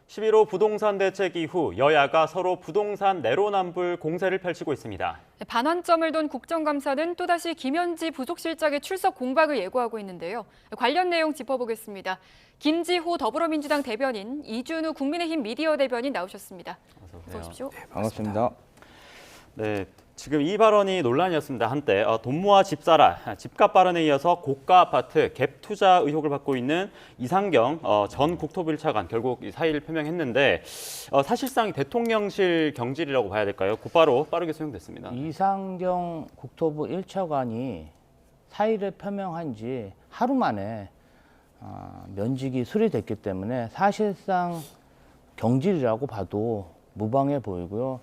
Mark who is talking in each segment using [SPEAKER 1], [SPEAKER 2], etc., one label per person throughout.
[SPEAKER 1] 11호 부동산 대책 이후 여야가 서로 부동산 내로남불 공세를 펼치고 있습니다.
[SPEAKER 2] 반환점을 둔 국정감사는 또다시 김현지 부속실장의 출석 공박을 예고하고 있는데요. 관련 내용 짚어보겠습니다. 김지호 더불어민주당 대변인, 이준우 국민의힘 미디어 대변인 나오셨습니다. 어서 오십시오.
[SPEAKER 3] 네, 반갑습니다.
[SPEAKER 1] 네, 지금 이 발언이 논란이었습니다. 한때 돈 모아 집 사라, 집값 발언에 이어서 고가 아파트 갭 투자 의혹을 받고 있는 이상경 전 국토부 1차관 결국 사의를 표명했는데 사실상 대통령실 경질이라고 봐야 될까요? 곧바로 빠르게 소용됐습니다.
[SPEAKER 3] 이상경 국토부 1차관이 사의를 표명한 지 하루 만에 면직이 수리됐기 때문에 사실상 경질이라고 봐도 무방해 보이고요.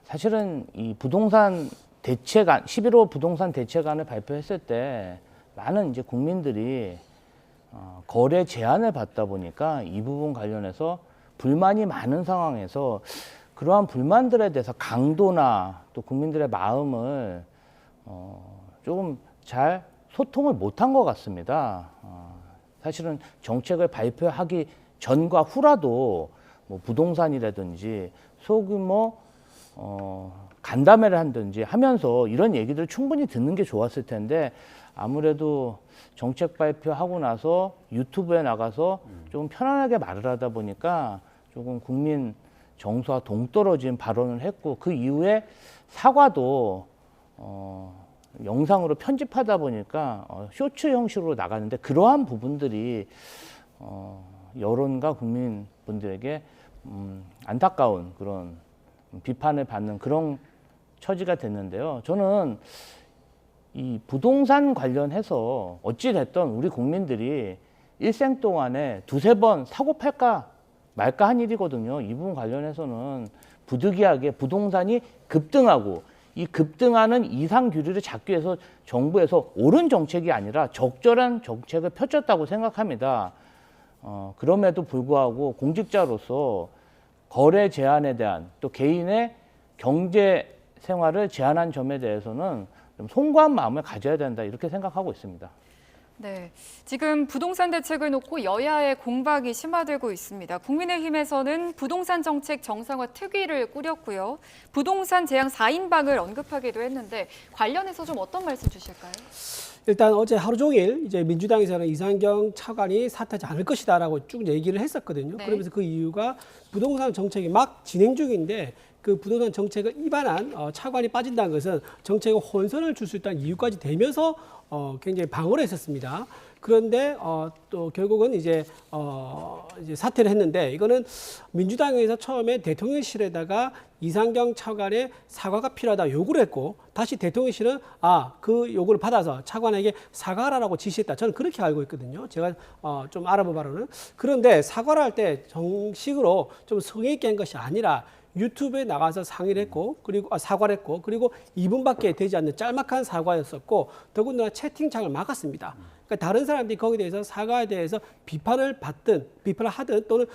[SPEAKER 3] 사실은 이 부동산 대책안, 11호 부동산 대책안을 발표했을 때 많은 이제 국민들이 거래 제한을 받다 보니까 이 부분 관련해서 불만이 많은 상황에서 그러한 불만들에 대해서 강도나 또 국민들의 마음을 조금 잘 소통을 못한 것 같습니다. 사실은 정책을 발표하기 전과 후라도 뭐 부동산이라든지 소규모 간담회를 한든지 하면서 이런 얘기들을 충분히 듣는 게 좋았을 텐데 아무래도 정책 발표하고 나서 유튜브에 나가서 조금 편안하게 말을 하다 보니까 조금 국민 정서와 동떨어진 발언을 했고 그 이후에 사과도 영상으로 편집하다 보니까 쇼츠 형식으로 나가는데 그러한 부분들이 여론과 국민분들에게 안타까운 그런 비판을 받는 그런 처지가 됐는데요. 저는 이 부동산 관련해서 어찌됐든 우리 국민들이 일생 동안에 두세 번 사고 팔까 말까 한 일이거든요. 이 부분 관련해서는 부득이하게 부동산이 급등하고 이 급등하는 이상 규리를 잡기 위해서 정부에서 옳은 정책이 아니라 적절한 정책을 펼쳤다고 생각합니다. 그럼에도 불구하고 공직자로서 거래 제한에 대한 또 개인의 경제 생활을 제한한 점에 대해서는 좀 송구한 마음을 가져야 된다 이렇게 생각하고 있습니다.
[SPEAKER 2] 네, 지금 부동산 대책을 놓고 여야의 공박이 심화되고 있습니다. 국민의힘에서는 부동산 정책 정상화 특위를 꾸렸고요. 부동산 재앙 4인방을 언급하기도 했는데 관련해서 좀 어떤 말씀 주실까요?
[SPEAKER 4] 일단 어제 하루 종일 이제 민주당에서는 이상경 차관이 사퇴하지 않을 것이다라고 쭉 얘기를 했었거든요.
[SPEAKER 2] 네.
[SPEAKER 4] 그러면서 그 이유가 부동산 정책이 막 진행 중인데 그 부동산 정책을 위반한 차관이 빠진다는 것은 정책에 혼선을 줄 수 있다는 이유까지 되면서 굉장히 방어를 했었습니다. 그런데 또 결국은 이제 사퇴를 했는데 이거는 민주당에서 처음에 대통령실에다가 이상경 차관의 사과가 필요하다 요구를 했고 다시 대통령실은 그 요구를 받아서 차관에게 사과하라고 지시했다. 저는 그렇게 알고 있거든요. 제가 좀 알아본 바로는. 그런데 사과를 할 때 정식으로 좀 성의 있게 한 것이 아니라 유튜브에 나가서 상의를 했고 그리고 사과를 했고 그리고 2분밖에 되지 않는 짤막한 사과였었고 더군다나 채팅창을 막았습니다. 그러니까 다른 사람들이 거기에 대해서 사과에 대해서 비판을 하든 또는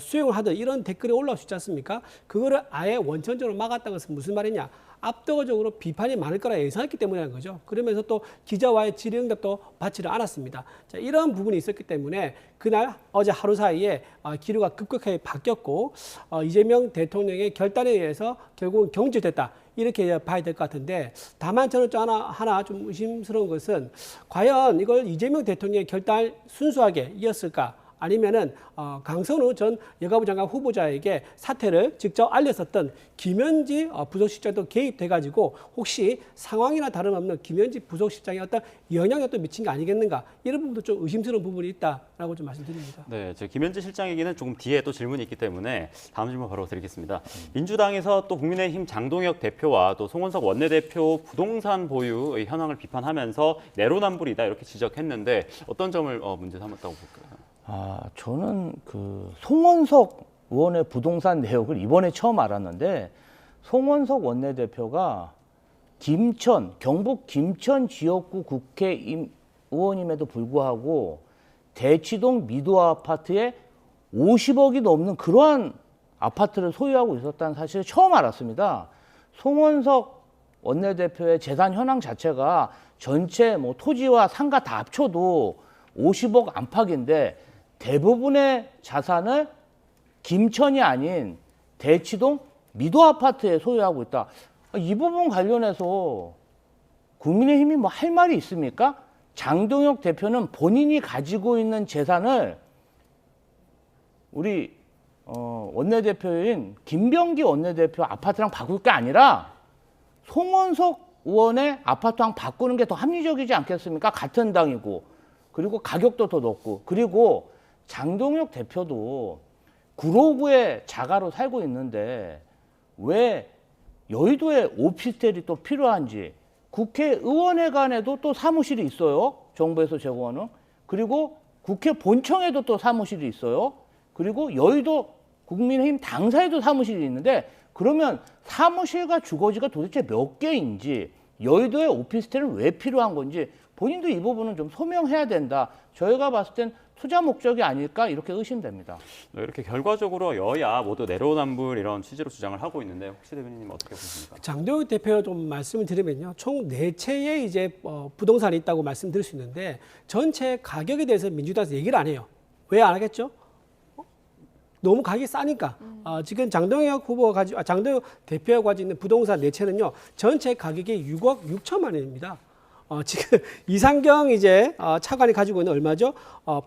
[SPEAKER 4] 수용을 하든 이런 댓글이 올라올 수 있지 않습니까? 그거를 아예 원천적으로 막았다는 것은 무슨 말이냐? 압도적으로 비판이 많을 거라 예상했기 때문이라는 거죠. 그러면서 또 기자와의 질의응답도 받지를 않았습니다. 자, 이런 부분이 있었기 때문에 그날 어제 하루 사이에 기류가 급격하게 바뀌었고 이재명 대통령의 결단에 의해서 결국은 경질됐다. 이렇게 봐야 될 것 같은데 다만 저는 또 하나 좀 의심스러운 것은 과연 이걸 이재명 대통령의 결단을 순수하게 이었을까? 아니면은 강선우 전 여가부 장관 후보자에게 사퇴를 직접 알렸었던 김현지 부속실장도 개입돼가지고 혹시 상황이나 다름없는 김현지 부속실장의 어떤 영향력도 미친 게 아니겠는가 이런 부분도 좀 의심스러운 부분이 있다라고 좀 말씀드립니다.
[SPEAKER 1] 네, 김현지 실장에게는 조금 뒤에 또 질문이 있기 때문에 다음 질문 바로 드리겠습니다. 민주당에서 또 국민의힘 장동혁 대표와 또 송원석 원내대표 부동산 보유 현황을 비판하면서 내로남불이다 이렇게 지적했는데 어떤 점을 문제 삼았다고 볼까요?
[SPEAKER 3] 저는 그 송원석 의원의 부동산 내역을 이번에 처음 알았는데 송원석 원내대표가 경북 김천 지역구 국회의원임에도 불구하고 대치동 미도 아파트에 50억이 넘는 그러한 아파트를 소유하고 있었다는 사실을 처음 알았습니다. 송원석 원내대표의 재산 현황 자체가 전체 토지와 상가 다 합쳐도 50억 안팎인데 대부분의 자산을 김천이 아닌 대치동 미도 아파트에 소유하고 있다. 이 부분 관련해서 국민의힘이 뭐 할 말이 있습니까? 장동혁 대표는 본인이 가지고 있는 재산을 우리 원내대표인 김병기 원내대표 아파트랑 바꿀 게 아니라 송원석 의원의 아파트랑 바꾸는 게 더 합리적이지 않겠습니까? 같은 당이고, 그리고 가격도 더 높고, 그리고 장동혁 대표도 구로구에 자가로 살고 있는데 왜 여의도에 오피스텔이 또 필요한지, 국회의원회관에도 또 사무실이 있어요. 정부에서 제공하는. 그리고 국회 본청에도 또 사무실이 있어요. 그리고 여의도 국민의힘 당사에도 사무실이 있는데, 그러면 사무실과 주거지가 도대체 몇 개인지, 여의도에 오피스텔은 왜 필요한 건지 본인도 이 부분은 좀 소명해야 된다. 저희가 봤을 땐 투자 목적이 아닐까 이렇게 의심됩니다.
[SPEAKER 1] 이렇게 결과적으로 여야 모두 내로남불 이런 취지로 주장을 하고 있는데 혹시 대변인님 어떻게 보십니까?
[SPEAKER 4] 장동혁 대표 좀 말씀을 드리면요. 총 4채의 이제 부동산이 있다고 말씀드릴 수 있는데 전체 가격에 대해서 민주당에서 얘기를 안 해요. 왜 안 하겠죠? 너무 가격이 싸니까. 지금 장동혁 대표가 가지고 있는 부동산 4채는요. 전체 가격이 6억 6천만 원입니다. 지금 이상경 이제 차관이 가지고 있는 얼마죠?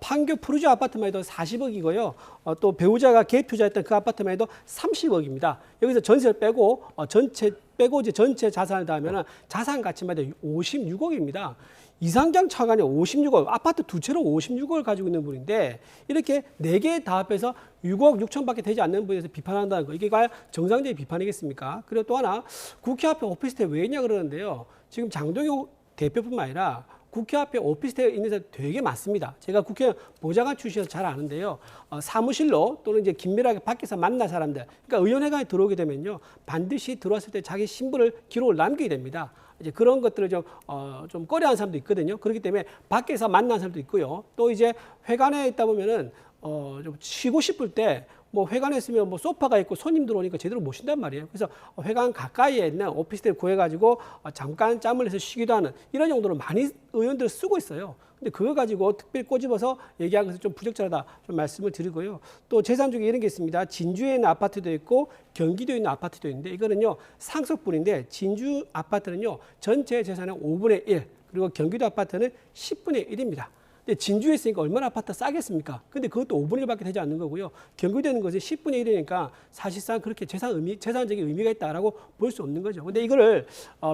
[SPEAKER 4] 판교 푸르지오 아파트만 해도 40억이고요. 또 배우자가 개입 투자했던 그 아파트만 해도 30억입니다. 여기서 전세를 빼고 이제 전체 자산을 더하면 자산 가치만 해도 56억입니다. 이상경 차관이 56억, 아파트 2채로 56억을 가지고 있는 분인데 이렇게 4개 다 합해서 6억 6천밖에 되지 않는 분에서 비판한다는 거. 이게 과연 정상적인 비판이겠습니까? 그리고 또 하나 국회 앞에 오피스텔 왜 있냐 그러는데요. 지금 장동혁 대표뿐만 아니라 국회 앞에 오피스텔 있는 데 되게 많습니다. 제가 국회 보좌관 출신에서 잘 아는데요. 사무실로 또는 이제 긴밀하게 밖에서 만날 사람들, 그러니까 의원회관에 들어오게 되면요. 반드시 들어왔을 때 자기 신분을 기록을 남기게 됩니다. 이제 그런 것들을 좀 꺼려하는 사람도 있거든요. 그렇기 때문에 밖에서 만난 사람도 있고요. 또 이제 회관에 있다 보면은 좀 쉬고 싶을 때 뭐 회관에 있으면 뭐 소파가 있고 손님 들어오니까 제대로 못 쉰단 말이에요. 그래서 회관 가까이에 있는 오피스텔 구해가지고 잠깐 짬을 내서 쉬기도 하는 이런 용도로 많이 의원들을 쓰고 있어요. 근데 그거 가지고 특별히 꼬집어서 얘기한 것은 좀 부적절하다 좀 말씀을 드리고요. 또 재산 중에 이런 게 있습니다. 진주에 있는 아파트도 있고 경기도에 있는 아파트도 있는데 이거는요 상속분인데 진주 아파트는요 전체 재산의 5분의 1 그리고 경기도 아파트는 10분의 1입니다. 근데 진주에 있으니까 얼마나 아파트 싸겠습니까? 근데 그것도 5분의 1밖에 되지 않는 거고요. 경기도에 것이 10분의 1이니까 사실상 그렇게 재산적인 의미가 있다라고 볼 수 없는 거죠. 근데 이거를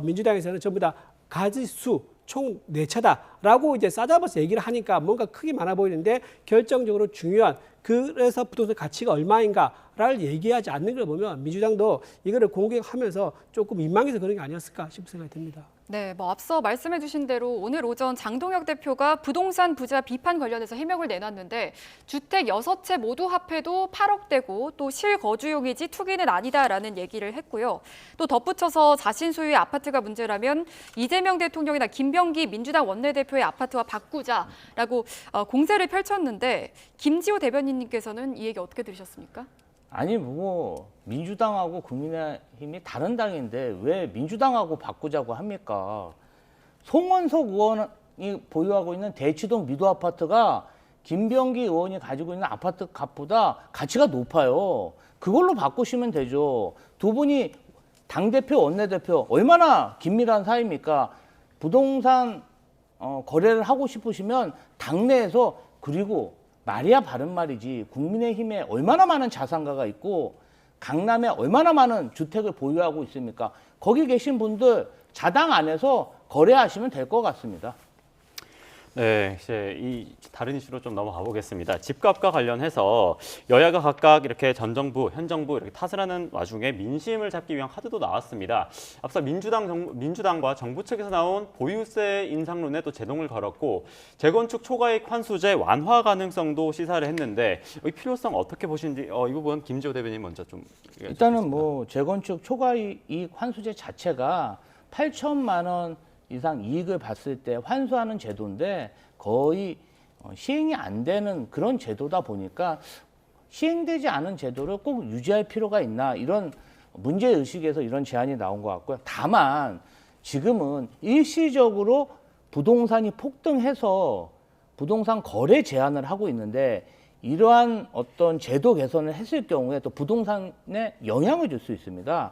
[SPEAKER 4] 민주당에서는 전부 다 가지수 총 4차다라고 이제 싸잡아서 얘기를 하니까 뭔가 크게 많아 보이는데 결정적으로 중요한 그래서 부동산 가치가 얼마인가를 얘기하지 않는 걸 보면 민주당도 이거를 공격하면서 조금 민망해서 그런 게 아니었을까 싶은 생각이 듭니다.
[SPEAKER 2] 네, 뭐 앞서 말씀해 주신 대로 오늘 오전 장동혁 대표가 부동산 부자 비판 관련해서 해명을 내놨는데 주택 6채 모두 합해도 8억대고 또 실거주용이지 투기는 아니다라는 얘기를 했고요. 또 덧붙여서 자신 소유의 아파트가 문제라면 이재명 대통령이나 김병기 민주당 원내대표의 아파트와 바꾸자라고 공세를 펼쳤는데 김지호 대변인님께서는 이 얘기 어떻게 들으셨습니까?
[SPEAKER 3] 아니 뭐 민주당하고 국민의힘이 다른 당인데 왜 민주당하고 바꾸자고 합니까? 송원석 의원이 보유하고 있는 대치동 미도 아파트가 김병기 의원이 가지고 있는 아파트 값보다 가치가 높아요. 그걸로 바꾸시면 되죠. 두 분이 당대표, 원내대표 얼마나 긴밀한 사이입니까? 부동산 거래를 하고 싶으시면 당내에서 그리고 말이야 바른 말이지 국민의힘에 얼마나 많은 자산가가 있고 강남에 얼마나 많은 주택을 보유하고 있습니까? 거기 계신 분들 자당 안에서 거래하시면 될 것 같습니다.
[SPEAKER 1] 네, 이제 이 다른 이슈로 좀 넘어가 보겠습니다. 집값과 관련해서 여야가 각각 이렇게 전 정부, 현 정부 이렇게 탓을 하는 와중에 민심을 잡기 위한 카드도 나왔습니다. 앞서 민주당과 정부 측에서 나온 보유세 인상론에 또 제동을 걸었고 재건축 초과이익 환수제 완화 가능성도 시사를 했는데 이 필요성 어떻게 보시는지 이 부분 김지호 대변인 먼저 좀
[SPEAKER 3] 일단은 뭐 재건축 초과이익 환수제 자체가 8천만 원 이상 이익을 봤을 때 환수하는 제도인데 거의 시행이 안 되는 그런 제도다 보니까 시행되지 않은 제도를 꼭 유지할 필요가 있나 이런 문제의식에서 이런 제안이 나온 것 같고요. 다만 지금은 일시적으로 부동산이 폭등해서 부동산 거래 제한을 하고 있는데 이러한 어떤 제도 개선을 했을 경우에 또 부동산에 영향을 줄 수 있습니다.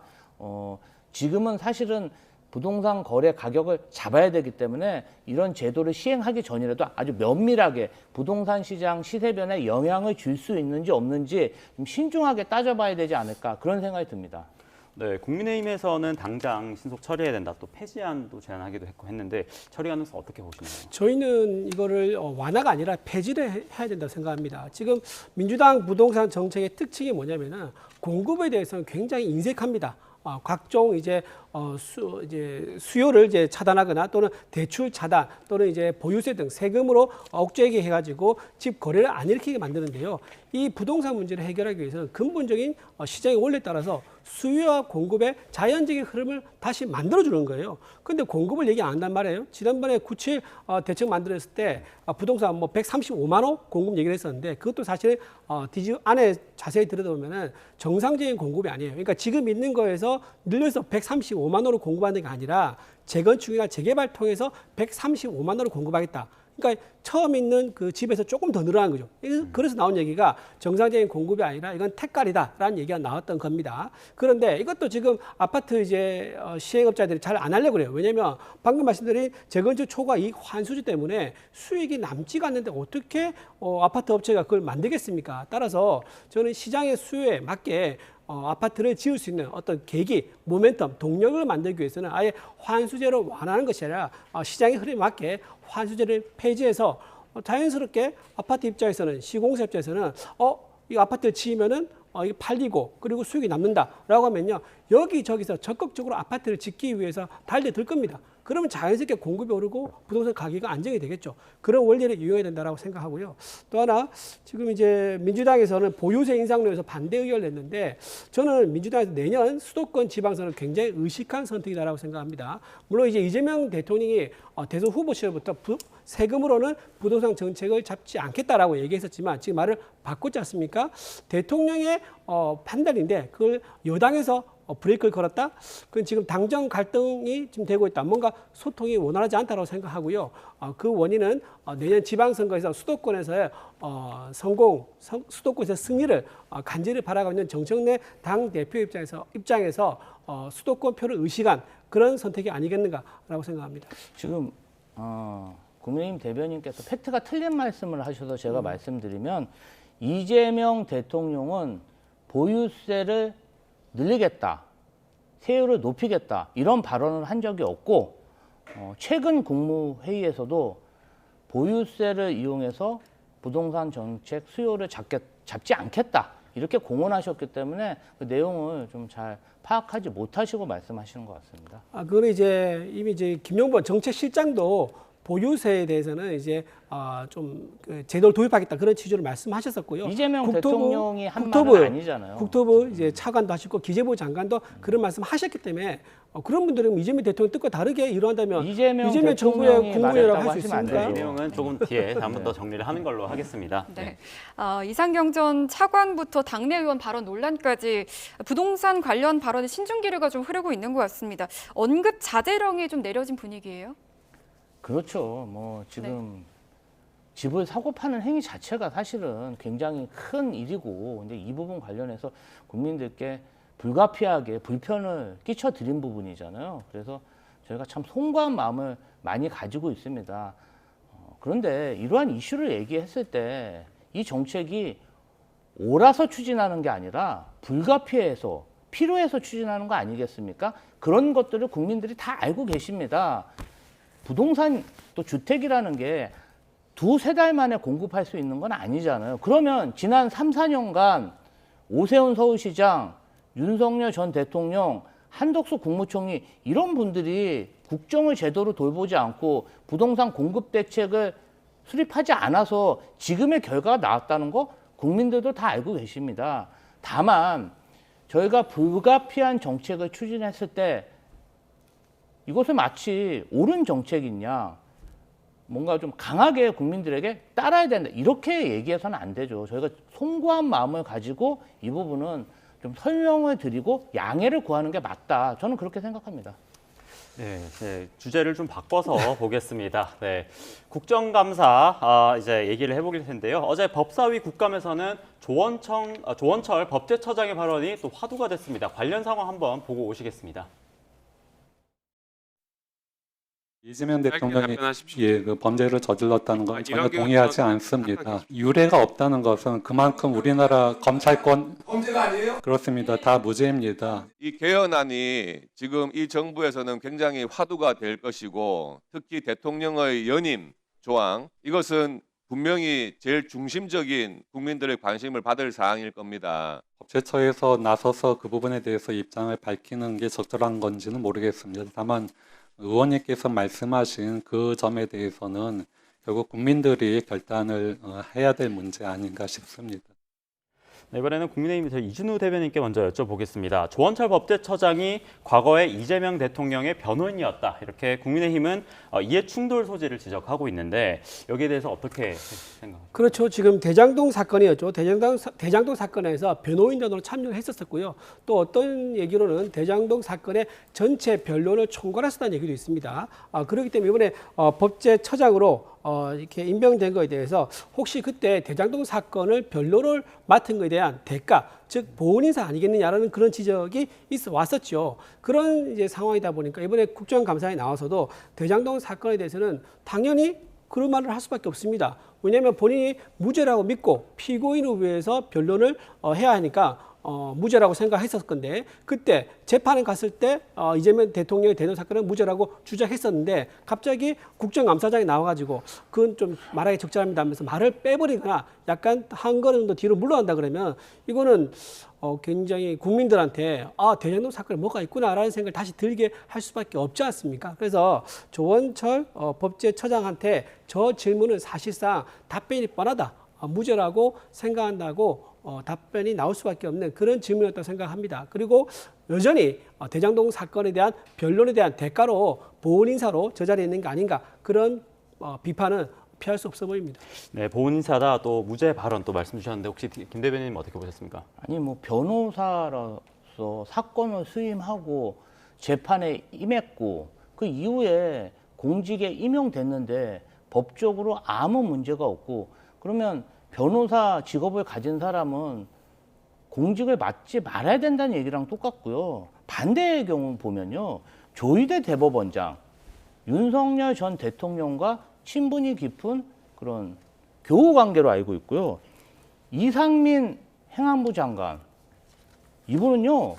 [SPEAKER 3] 지금은 사실은 부동산 거래 가격을 잡아야 되기 때문에 이런 제도를 시행하기 전이라도 아주 면밀하게 부동산 시장 시세 변화에 영향을 줄 수 있는지 없는지 좀 신중하게 따져봐야 되지 않을까 그런 생각이 듭니다.
[SPEAKER 1] 네, 국민의힘에서는 당장 신속 처리해야 된다. 또 폐지안도 제안하기도 했고 했는데 처리 가능성 어떻게 보시나요?
[SPEAKER 4] 저희는 이거를 완화가 아니라 폐지를 해야 된다고 생각합니다. 지금 민주당 부동산 정책의 특징이 뭐냐면은 공급에 대해서는 굉장히 인색합니다. 각종 이제 수요를 이제 차단하거나 또는 대출 차단 또는 이제 보유세 등 세금으로 억제하게 해가지고 집 거래를 안 일으키게 만드는데요. 이 부동산 문제를 해결하기 위해서는 근본적인 시장의 원리에 따라서 수요와 공급의 자연적인 흐름을 다시 만들어주는 거예요. 근데 공급을 얘기 안 한단 말이에요. 지난번에 9.7 대책 만들었을 때 부동산 뭐 135만 호 공급 얘기를 했었는데 그것도 사실 안에 자세히 들여다보면은 정상적인 공급이 아니에요. 그러니까 지금 있는 거에서 늘려서 135만 호로 공급하는 게 아니라 재건축이나 재개발 통해서 135만 호를 공급하겠다. 그러니까 처음 있는 그 집에서 조금 더 늘어난 거죠. 그래서 나온 얘기가 정상적인 공급이 아니라 이건 택가리다라는 얘기가 나왔던 겁니다. 그런데 이것도 지금 아파트 이제 시행업자들이 잘 안 하려고 그래요. 왜냐하면 방금 말씀드린 재건축 초과 이익 환수제 때문에 수익이 남지가 않는데 어떻게 아파트 업체가 그걸 만들겠습니까? 따라서 저는 시장의 수요에 맞게 아파트를 지을 수 있는 어떤 계기, 모멘텀, 동력을 만들기 위해서는 아예 환수제로 완화하는 것이 아니라 시장의 흐름에 맞게 환수제를 폐지해서 자연스럽게 아파트 입장에서는 시공사 입장에서는 이 아파트를 지으면은 이게 팔리고 그리고 수익이 남는다라고 하면요 여기저기서 적극적으로 아파트를 짓기 위해서 달려들 겁니다. 그러면 자연스럽게 공급이 오르고 부동산 가격이 안정이 되겠죠. 그런 원리를 이용해야 된다고 생각하고요. 또 하나 지금 이제 민주당에서는 보유세 인상로 해서 반대 의견을 냈는데 저는 민주당에서 내년 수도권 지방선은 굉장히 의식한 선택이다라고 생각합니다. 물론 이제 이재명 대통령이 대선 후보 시절부터 세금으로는 부동산 정책을 잡지 않겠다라고 얘기했었지만 지금 말을 바꿨지 않습니까? 대통령의 판단인데 그걸 여당에서 브레이크를 걸었다? 그건 지금 당정 갈등이 지금 되고 있다. 뭔가 소통이 원활하지 않다고 생각하고요. 그 원인은 내년 지방선거에서 수도권에서의 수도권에서 승리를 간절히 바라고 있는 정청래 당 대표 입장에서 수도권 표를 의식한 그런 선택이 아니겠는가라고 생각합니다.
[SPEAKER 3] 지금 국민의힘 대변인께서 팩트가 틀린 말씀을 하셔서 제가 말씀드리면 이재명 대통령은 보유세를 늘리겠다, 세율을 높이겠다 이런 발언을 한 적이 없고 최근 국무회의에서도 보유세를 이용해서 부동산 정책 수요를 잡지 않겠다 이렇게 공언하셨기 때문에 그 내용을 좀 잘 파악하지 못하시고 말씀하시는 것 같습니다.
[SPEAKER 4] 그거는 이제 이미 이제 김용범 정책실장도 보유세에 대해서는 이제 좀 제도를 도입하겠다 그런 취지로 말씀하셨었고요.
[SPEAKER 3] 이재명 대통령이 한 말은 아니잖아요.
[SPEAKER 4] 국토부 이제 차관도 하시고 기재부 장관도 그런 말씀하셨기 때문에 그런 분들은 이재명 대통령 뜻과 다르게 이루한다면 이재명 정부의 국무회의라고 할 수 있습니까?
[SPEAKER 1] 이 내용은 조금 뒤에 한 번 더 정리를 하는 걸로 하겠습니다.
[SPEAKER 2] 네. 이상경 전 차관부터 당내 의원 발언 논란까지 부동산 관련 발언의 신중기류가 좀 흐르고 있는 것 같습니다. 언급 자제령이 좀 내려진 분위기예요?
[SPEAKER 3] 그렇죠. 뭐 지금 집을 사고 파는 행위 자체가 사실은 굉장히 큰 일이고, 근데 이 부분 관련해서 국민들께 불가피하게 불편을 끼쳐드린 부분이잖아요. 그래서 저희가 참 송구한 마음을 많이 가지고 있습니다. 그런데 이러한 이슈를 얘기했을 때 이 정책이 옳아서 추진하는 게 아니라 불가피해서 필요해서 추진하는 거 아니겠습니까? 그런 것들을 국민들이 다 알고 계십니다. 부동산 또 주택이라는 게 두세 달 만에 공급할 수 있는 건 아니잖아요. 그러면 지난 3, 4년간 오세훈 서울시장, 윤석열 전 대통령, 한덕수 국무총리 이런 분들이 국정을 제대로 돌보지 않고 부동산 공급 대책을 수립하지 않아서 지금의 결과가 나왔다는 거 국민들도 다 알고 계십니다. 다만 저희가 불가피한 정책을 추진했을 때 이것을 마치 옳은 정책이냐, 뭔가 좀 강하게 국민들에게 따라야 된다 이렇게 얘기해서는 안 되죠. 저희가 송구한 마음을 가지고 이 부분은 좀 설명을 드리고 양해를 구하는 게 맞다. 저는 그렇게 생각합니다.
[SPEAKER 1] 네, 네, 주제를 좀 바꿔서 보겠습니다. 네, 국정감사 이제 얘기를 해보길 텐데요. 어제 법사위 국감에서는 조원철 법제처장의 발언이 또 화두가 됐습니다. 관련 상황 한번 보고 오시겠습니다.
[SPEAKER 5] 이재명 대통령이 그 범죄를 저질렀다는 건 전혀
[SPEAKER 6] 이런
[SPEAKER 5] 동의하지
[SPEAKER 6] 경우는
[SPEAKER 5] 않습니다. 유례가 없다는 것은 그만큼 우리나라 검찰권
[SPEAKER 6] 범죄가 아니에요?
[SPEAKER 5] 그렇습니다. 다 무죄입니다.
[SPEAKER 6] 이 개헌안이 지금 이 정부에서는 굉장히 화두가 될 것이고 특히 대통령의 연임 조항 이것은 분명히 제일 중심적인 국민들의 관심을 받을 사항일 겁니다.
[SPEAKER 5] 법제처에서 나서서 그 부분에 대해서 입장을 밝히는 게 적절한 건지는 모르겠습니다. 다만 의원님께서 말씀하신 그 점에 대해서는 결국 국민들이 결단을 해야 될 문제 아닌가 싶습니다.
[SPEAKER 1] 네, 이번에는 국민의힘 이준우 대변인께 먼저 여쭤보겠습니다. 조원철 법제처장이 과거에 이재명 대통령의 변호인이었다. 이렇게 국민의힘은 이해 충돌 소지를 지적하고 있는데 여기에 대해서 어떻게 생각하십니까?
[SPEAKER 4] 그렇죠. 지금 대장동 사건이었죠. 대장동 사건에서 변호인단으로 참여를 했었고요. 또 어떤 얘기로는 대장동 사건의 전체 변론을 총괄했었다는 얘기도 있습니다. 그렇기 때문에 이번에 법제처장으로 이렇게 임명된 거에 대해서 혹시 그때 대장동 사건을 변론을 맡은 것에 대한 대가, 즉 보훈 인사 아니겠느냐라는 그런 지적이 있어 왔었죠. 그런 이제 상황이다 보니까 이번에 국정감사에 나와서도 대장동 사건에 대해서는 당연히 그런 말을 할 수밖에 없습니다. 왜냐하면 본인이 무죄라고 믿고 피고인을 위해서 변론을 해야 하니까 무죄라고 생각했었을 건데 그때 재판에 갔을 때 이재명 대통령의 대선 사건은 무죄라고 주장했었는데 갑자기 국정감사장이 나와가지고 그건 좀 말하기 적절합니다 하면서 말을 빼버리거나 약간 한 걸음 정도 뒤로 물러난다 그러면 이거는 굉장히 국민들한테 대장동 사건에 뭐가 있구나라는 생각을 다시 들게 할 수밖에 없지 않습니까? 그래서 조원철 법제처장한테 저 질문은 사실상 답변이 뻔하다. 무죄라고 생각한다고 답변이 나올 수밖에 없는 그런 질문이었다고 생각합니다. 그리고 여전히 대장동 사건에 대한 변론에 대한 대가로 보훈 인사로 저 자리에 있는 게 아닌가 그런 비판은 피할 수 없어 보입니다.
[SPEAKER 1] 네, 보훈 인사다 또 무죄 발언 또 말씀 주셨는데 혹시 김 대변인님 어떻게 보셨습니까?
[SPEAKER 3] 아니 뭐 변호사로서 사건을 수임하고 재판에 임했고 그 이후에 공직에 임용됐는데 법적으로 아무 문제가 없고 그러면 변호사 직업을 가진 사람은 공직을 맡지 말아야 된다는 얘기랑 똑같고요. 반대의 경우 보면요. 조희대 대법원장, 윤석열 전 대통령과 친분이 깊은 그런 교우 관계로 알고 있고요. 이상민 행안부 장관, 이분은요.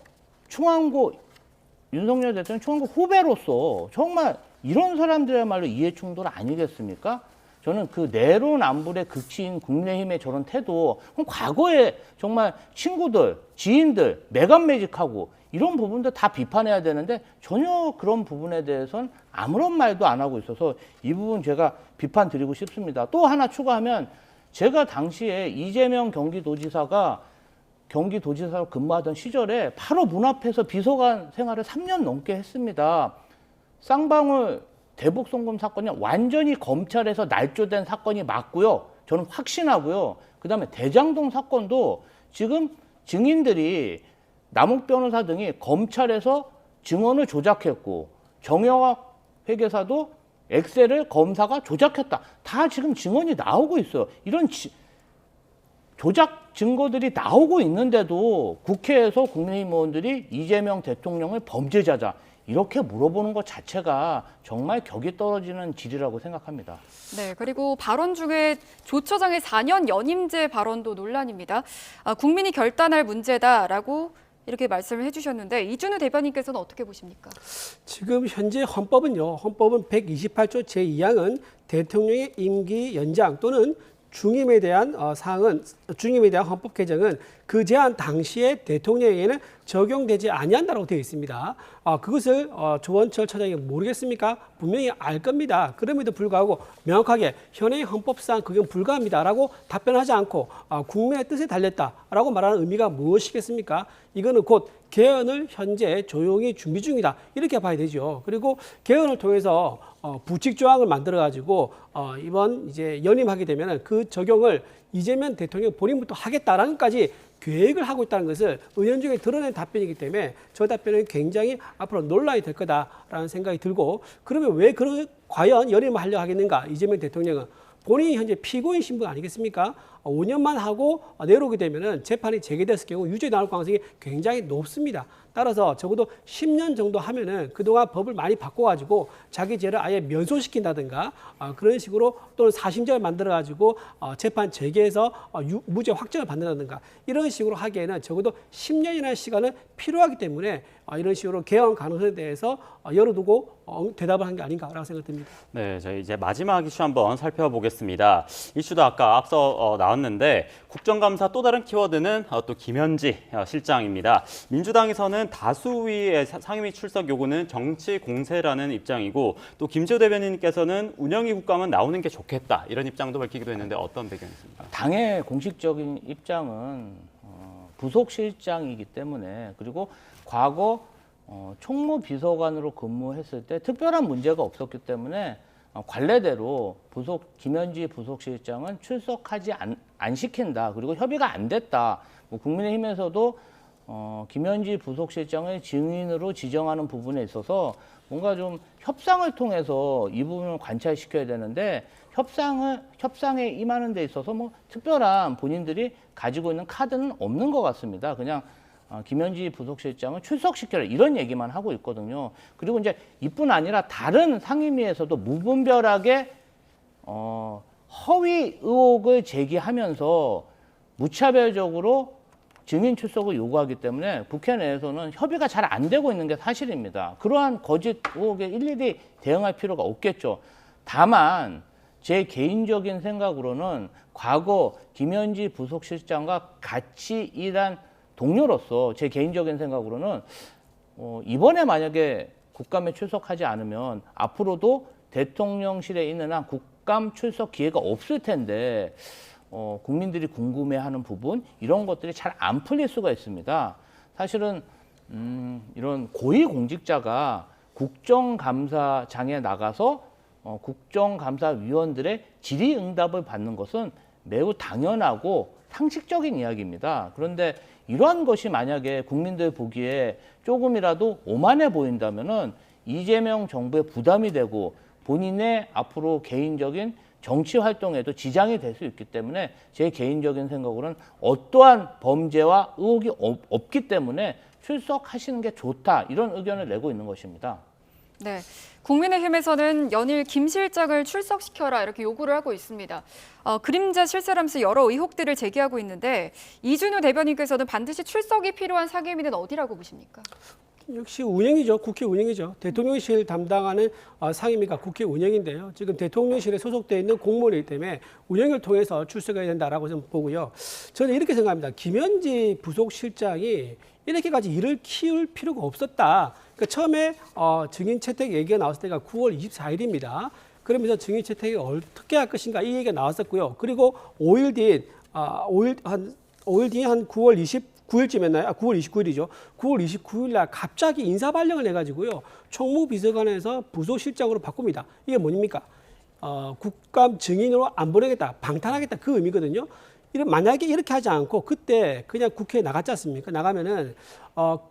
[SPEAKER 3] 윤석열 대통령 충안고 후배로서 정말 이런 사람들이야말로 이해충돌 아니겠습니까? 저는 그 내로남불의 극치인 국민의힘의 저런 태도, 그럼 과거에 정말 친구들, 지인들, 매간매직하고 이런 부분도 다 비판해야 되는데 전혀 그런 부분에 대해서는 아무런 말도 안 하고 있어서 이 부분 제가 비판 드리고 싶습니다. 또 하나 추가하면 제가 당시에 이재명 경기도지사가 경기도지사로 근무하던 시절에 바로 문 앞에서 비서관 생활을 3년 넘게 했습니다. 쌍방울 대북 송금 사건이 완전히 검찰에서 날조된 사건이 맞고요. 저는 확신하고요. 그다음에 대장동 사건도 지금 증인들이 남욱 변호사 등이 검찰에서 증언을 조작했고 정영학 회계사도 엑셀을 검사가 조작했다. 다 지금 증언이 나오고 있어요. 이런 조작 증거들이 나오고 있는데도 국회에서 국민의힘 의원들이 이재명 대통령을 범죄자자 이렇게 물어보는 것 자체가 정말 격이 떨어지는 질이라고 생각합니다.
[SPEAKER 2] 네, 그리고 발언 중에 조 처장의 4년 연임제 발언도 논란입니다. 국민이 결단할 문제다라고 이렇게 말씀을 해주셨는데 이준우 대변인께서는 어떻게 보십니까? 지금
[SPEAKER 4] 현재 헌법은 128조 제2항은 대통령의 임기 연장 또는 중임에 대한 중임에 대한 헌법 개정은 그 제한 당시에 대통령에게는 적용되지 아니한다고 되어 있습니다. 그것을 조원철 처장이 모르겠습니까? 분명히 알 겁니다. 그럼에도 불구하고 명확하게 현행의 헌법상 그건 불가합니다라고 답변하지 않고 국민의 뜻에 달렸다라고 말하는 의미가 무엇이겠습니까? 이거는 곧 개헌을 현재 조용히 준비 중이다 이렇게 봐야 되죠. 그리고 개헌을 통해서 부칙 조항을 만들어 가지고 이번 이제 연임하게 되면 그 적용을 이재명 대통령 본인부터 하겠다라는 것까지 계획을 하고 있다는 것을 은연중에 드러낸 답변이기 때문에 저 답변은 굉장히 앞으로 논란이 될 거다라는 생각이 들고, 그러면 왜 과연 연임을 하려고 하겠는가? 이재명 대통령은 본인이 현재 피고인 신분 아니겠습니까? 5년만 하고 내려오게 되면은 재판이 재개됐을 경우 유죄 나올 가능성이 굉장히 높습니다. 따라서 적어도 10년 정도 하면은 그동안 법을 많이 바꿔가지고 자기 죄를 아예 면소시킨다든가 그런 식으로, 또는 사심죄를 만들어가지고 재판 재개해서 무죄 확정을 받는다든가 이런 식으로 하기에는 적어도 10년이라는 시간은 필요하기 때문에 이런 식으로 개헌 가능성에 대해서 열어두고 대답을 한 게 아닌가라고 생각됩니다.
[SPEAKER 1] 네, 저희 이제 마지막 이슈 한번 살펴보겠습니다. 이슈도 아까 앞서 나왔는데 국정감사 또 다른 키워드는 또 김현지 실장입니다. 민주당에서는 다수의 상임위 출석 요구는 정치 공세라는 입장이고, 또 김재호 대변인께서는 운영위 국감은 나오는 게 좋겠다 이런 입장도 밝히기도 했는데 어떤 배경이 있습니까?
[SPEAKER 3] 당의 공식적인 입장은 부속실장이기 때문에, 그리고 과거 총무비서관으로 근무했을 때 특별한 문제가 없었기 때문에 관례대로 김현지 부속실장은 출석하지 안 시킨다. 그리고 협의가 안 됐다. 국민의힘에서도 김현지 부속실장을 증인으로 지정하는 부분에 있어서 뭔가 좀 협상을 통해서 이 부분을 관찰시켜야 되는데, 협상에 임하는 데 있어서 뭐 특별한 본인들이 가지고 있는 카드는 없는 것 같습니다. 그냥 김현지 부속실장을 출석시켜라 이런 얘기만 하고 있거든요. 그리고 이제 이뿐 아니라 다른 상임위에서도 무분별하게 허위 의혹을 제기하면서 무차별적으로 증인 출석을 요구하기 때문에 국회 내에서는 협의가 잘 안 되고 있는 게 사실입니다. 그러한 거짓 의혹에 일일이 대응할 필요가 없겠죠. 다만 제 개인적인 생각으로는 과거 김현지 부속실장과 같이 일한 동료로서 제 개인적인 생각으로는 이번에 만약에 국감에 출석하지 않으면 앞으로도 대통령실에 있는 한 국감 출석 기회가 없을 텐데 국민들이 궁금해하는 부분, 이런 것들이 잘 안 풀릴 수가 있습니다. 사실은 이런 고위공직자가 국정감사장에 나가서 국정감사위원들의 질의응답을 받는 것은 매우 당연하고 상식적인 이야기입니다. 그런데 이러한 것이 만약에 국민들 보기에 조금이라도 오만해 보인다면은 이재명 정부에 부담이 되고 본인의 앞으로 개인적인 정치 활동에도 지장이 될 수 있기 때문에 제 개인적인 생각으로는 어떠한 범죄와 의혹이 없기 때문에 출석하시는 게 좋다, 이런 의견을 내고 있는 것입니다.
[SPEAKER 2] 네, 국민의힘에서는 연일 김 실장을 출석시켜라 이렇게 요구를 하고 있습니다. 그림자 실세라면서 여러 의혹들을 제기하고 있는데, 이준우 대변인께서는 반드시 출석이 필요한 상임위는 어디라고 보십니까?
[SPEAKER 4] 역시 운영이죠. 국회 운영이죠. 대통령실 담당하는 상임위가 국회 운영인데요. 지금 대통령실에 소속되어 있는 공무원이기 때문에 운영을 통해서 출석해야 된다라고 저는 보고요. 저는 이렇게 생각합니다. 김현지 부속실장이 이렇게까지 일을 키울 필요가 없었다. 그러니까 처음에 증인 채택 얘기가 나왔을 때가 9월 24일입니다. 그러면서 증인 채택이 어떻게 할 것인가 이 얘기가 나왔었고요. 그리고 5일 뒤인 한 9월 29일쯤이었나요? 9월 29일이죠. 9월 29일 날 갑자기 인사 발령을 해가지고요. 총무비서관에서 부속실장으로 바꿉니다. 이게 뭡니까? 국감 증인으로 안 보내겠다, 방탄하겠다, 그 의미거든요. 만약에 이렇게 하지 않고 그때 그냥 국회에 나갔지 않습니까? 나가면은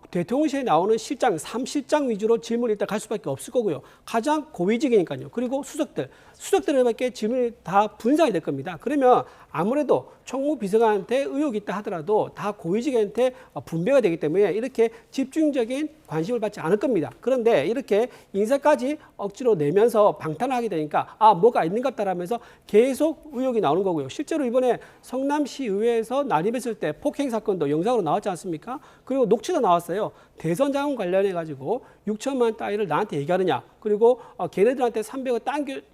[SPEAKER 4] 대통령실에 나오는 실장, 3실장 위주로 질문이 일단 갈 수밖에 없을 거고요. 가장 고위직이니까요. 그리고 수석들에게 질문이 다 분산이 될 겁니다. 그러면 아무래도 총무비서관한테 의혹이 있다 하더라도 다 고위직한테 분배가 되기 때문에 이렇게 집중적인 관심을 받지 않을 겁니다. 그런데 이렇게 인사까지 억지로 내면서 방탄을 하게 되니까 뭐가 있는 것 같다라면서 계속 의혹이 나오는 거고요. 실제로 이번에 성남시 의회에서 난입했을 때 폭행 사건도 영상으로 나왔지 않습니까? 그리고 녹취도 나왔어요. 대선 자금 관련해 가지고 6천만 원 따위를 나한테 얘기하느냐. 그리고 걔네들한테 300억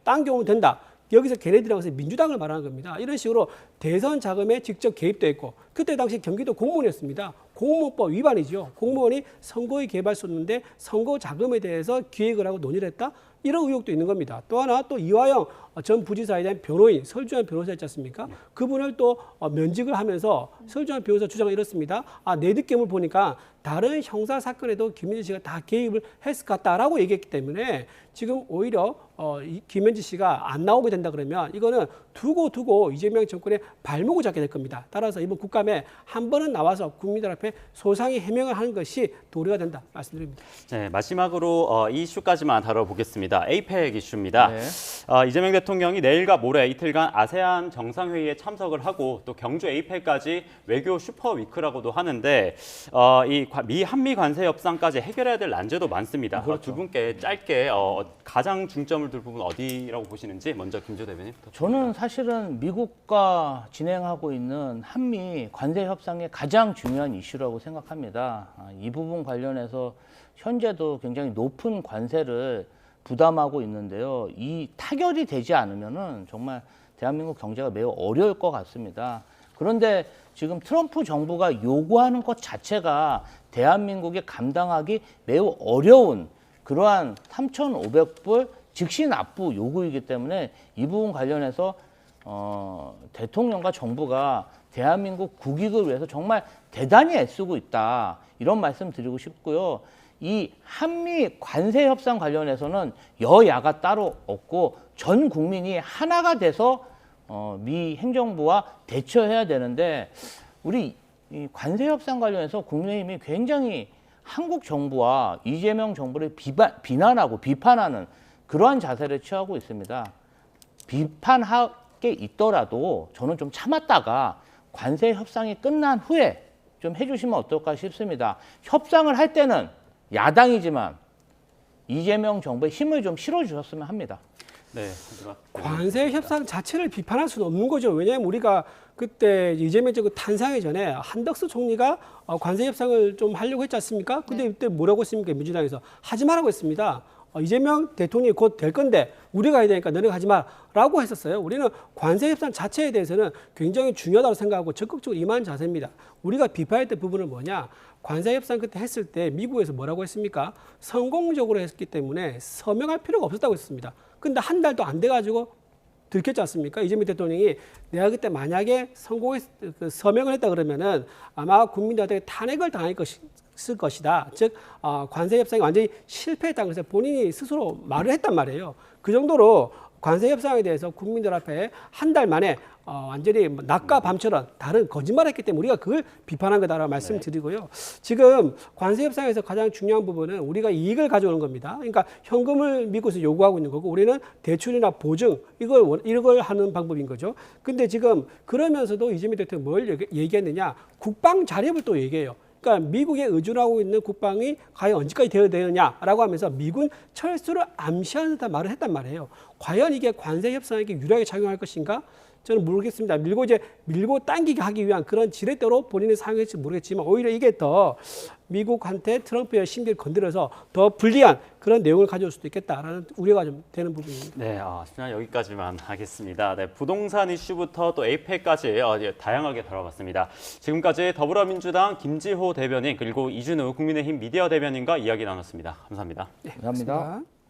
[SPEAKER 4] 당겨오면 된다. 여기서 걔네들이라고 해서 민주당을 말하는 겁니다. 이런 식으로 대선 자금에 직접 개입돼 있고, 그때 당시 경기도 공무원이었습니다. 공무원법 위반이죠. 공무원이 선거에 개입할 수 없는데 선거 자금에 대해서 기획을 하고 논의를 했다? 이런 의혹도 있는 겁니다. 또 하나 또 이화영 전 부지사에 대한 변호인 설주환 변호사 있지 않습니까? 그분을 또 면직을 하면서 설주환 변호사 주장은 이렇습니다. 내 느낌을 보니까 다른 형사 사건에도 김현지 씨가 다 개입을 했을 것 같다라고 얘기했기 때문에 지금 오히려 이 김현지 씨가 안 나오게 된다 그러면 이거는 두고 이재명 정권의 발목을 잡게 될 겁니다. 따라서 이번 국감에 한 번은 나와서 국민들 앞에 소상히 해명을 하는 것이 도리가 된다 말씀드립니다.
[SPEAKER 1] 네, 마지막으로 이 이슈까지만 다뤄보겠습니다. 에이펙 이슈입니다.
[SPEAKER 3] 네.
[SPEAKER 1] 이재명 대통령이 내일과 모레 이틀간 아세안 정상회의에 참석을 하고 또 경주 에이펙까지 외교 슈퍼위크라고도 하는데 미 한미 관세 협상까지 해결해야 될 난제도 많습니다. 두 분께 짧게 가장 중점을 둘 부분 어디라고 보시는지 먼저 김조 대변인 부탁드립니다.
[SPEAKER 3] 저는 사실은 미국과 진행하고 있는 한미 관세 협상의 가장 중요한 이슈라고 생각합니다. 이 부분 관련해서 현재도 굉장히 높은 관세를 부담하고 있는데요. 이 타결이 되지 않으면은 정말 대한민국 경제가 매우 어려울 것 같습니다. 그런데 지금 트럼프 정부가 요구하는 것 자체가 대한민국이 감당하기 매우 어려운 그러한 3,500불 즉시 납부 요구이기 때문에 이 부분 관련해서 대통령과 정부가 대한민국 국익을 위해서 정말 대단히 애쓰고 있다. 이런 말씀 드리고 싶고요. 이 한미 관세 협상 관련해서는 여야가 따로 없고 전 국민이 하나가 돼서 미 행정부와 대처해야 되는데 우리 이 관세 협상 관련해서 국민의힘이 굉장히 한국 정부와 이재명 정부를 비난하고 비판하는 그러한 자세를 취하고 있습니다. 비판할 게 있더라도 저는 좀 참았다가 관세 협상이 끝난 후에 좀 해주시면 어떨까 싶습니다. 협상을 할 때는 야당이지만 이재명 정부의 힘을 좀 실어주셨으면 합니다.
[SPEAKER 1] 네,
[SPEAKER 4] 관세 협상 자체를 비판할 수는 없는 거죠. 왜냐하면 우리가 그때 이재명 정부 탄생하기 전에 한덕수 총리가 관세 협상을 좀 하려고 했지 않습니까? 근데 이때 뭐라고 했습니까? 민주당에서 하지 말라고 했습니다. 이재명 대통령이 곧 될 건데 우리가 해야 되니까 너네가 하지 마라고 했었어요. 우리는 관세 협상 자체에 대해서는 굉장히 중요하다고 생각하고 적극적으로 임한 자세입니다. 우리가 비판했던 부분은 뭐냐? 관세 협상 그때 했을 때 미국에서 뭐라고 했습니까? 성공적으로 했기 때문에 서명할 필요가 없었다고 했습니다. 근데 한 달도 안 돼가지고 들켰지 않습니까? 이재명 대통령이 내가 그때 만약에 서명을 했다 그러면은 아마 국민들한테 탄핵을 당했을 것이다. 즉 관세 협상이 완전히 실패했다. 그래서 본인이 스스로 말을 했단 말이에요. 그 정도로 관세 협상에 대해서 국민들 앞에 한 달 만에 완전히 낮과 밤처럼 다른 거짓말했기 때문에 우리가 그걸 비판한 거다라고 말씀드리고요. 지금 관세 협상에서 가장 중요한 부분은 우리가 이익을 가져오는 겁니다. 그러니까 현금을 미국에서 요구하고 있는 거고 우리는 대출이나 보증 이걸 하는 방법인 거죠. 근데 지금 그러면서도 이재명 대통령이 뭘 얘기했느냐? 국방 자립을 또 얘기해요. 그러니까 미국에 의존하고 있는 국방이 과연 언제까지 되어야 되느냐라고 하면서 미군 철수를 암시하는 듯한 말을 했단 말이에요. 과연 이게 관세 협상에게 유리하게 작용할 것인가? 저는 모르겠습니다. 밀고 당기게 하기 위한 그런 지렛대로 본인이 사용할지 모르겠지만 오히려 이게 더 미국한테 트럼프의 심기를 건드려서 더 불리한 그런 내용을 가져올 수도 있겠다라는 우려가 좀 되는 부분입니다.
[SPEAKER 1] 네, 여기까지만 하겠습니다. 네, 부동산 이슈부터 또 에이펙까지 다양하게 다뤄봤습니다. 지금까지 더불어민주당 김지호 대변인 그리고 이준우 국민의힘 미디어 대변인과 이야기 나눴습니다. 감사합니다.
[SPEAKER 4] 네,
[SPEAKER 3] 감사합니다.
[SPEAKER 4] 고맙습니다.